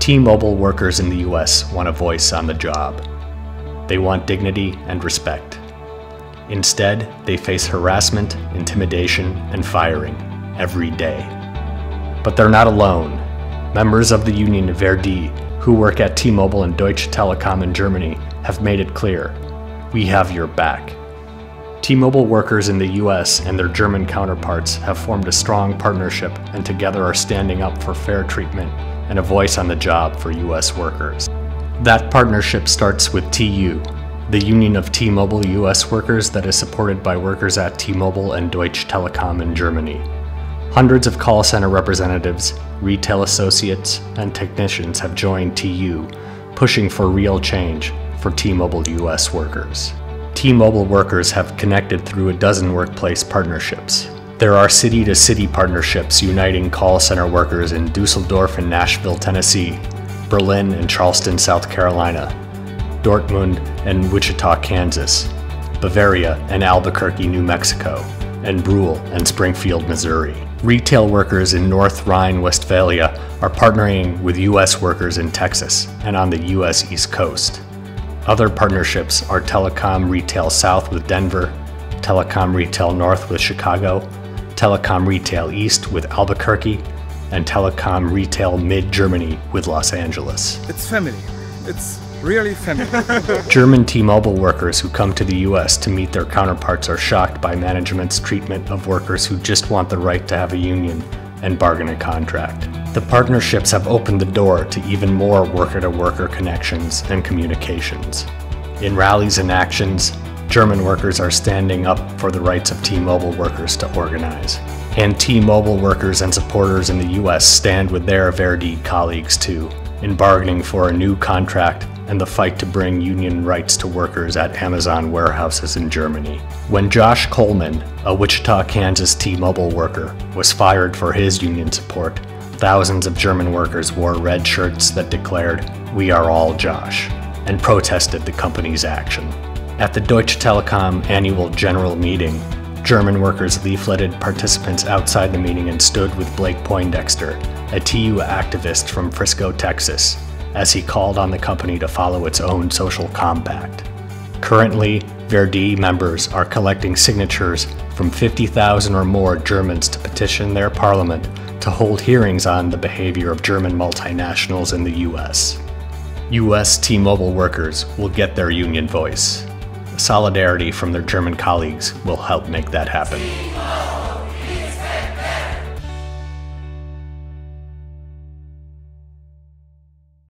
T-Mobile workers in the US want a voice on the job. They want dignity and respect. Instead, they face harassment, intimidation, and firing every day. But they're not alone. Members of the union TU-ver.di, who work at T-Mobile and Deutsche Telekom in Germany, have made it clear, we have your back. T-Mobile workers in the US and their German counterparts have formed a strong partnership and together are standing up for fair treatment and a voice on the job for US workers. That partnership starts with TU, the union of T-Mobile US workers that is supported by workers at T-Mobile and Deutsche Telekom in Germany. Hundreds of call center representatives, retail associates, and technicians have joined TU, pushing for real change for T-Mobile US workers. T-Mobile workers have connected through a dozen workplace partnerships. There are city-to-city partnerships uniting call center workers in Dusseldorf and Nashville, Tennessee, Berlin and Charleston, South Carolina, Dortmund and Wichita, Kansas, Bavaria and Albuquerque, New Mexico, and Brule and Springfield, Missouri. Retail workers in North Rhine-Westphalia are partnering with U.S. workers in Texas and on the U.S. East Coast. Other partnerships are Telecom Retail South with Denver, Telecom Retail North with Chicago, Telecom Retail East with Albuquerque, and Telecom Retail Mid-Germany with Los Angeles. It's family. It's really family. German T-Mobile workers who come to the U.S. to meet their counterparts are shocked by management's treatment of workers who just want the right to have a union and bargain a contract. The partnerships have opened the door to even more worker-to-worker connections and communications. In rallies and actions, German workers are standing up for the rights of T-Mobile workers to organize. And T-Mobile workers and supporters in the U.S. stand with their TU-ver.di colleagues too, in bargaining for a new contract and the fight to bring union rights to workers at Amazon warehouses in Germany. When Josh Coleman, a Wichita, Kansas T-Mobile worker, was fired for his union support, thousands of German workers wore red shirts that declared, "We are all Josh," and protested the company's action. At the Deutsche Telekom annual general meeting, German workers leafleted participants outside the meeting and stood with Blake Poindexter, a TU activist from Frisco, Texas, as he called on the company to follow its own social compact. Currently, TU-ver.di members are collecting signatures from 50,000 or more Germans to petition their parliament to hold hearings on the behavior of German multinationals in the US. US T-Mobile workers will get their union voice. Solidarity from their German colleagues will help make that happen.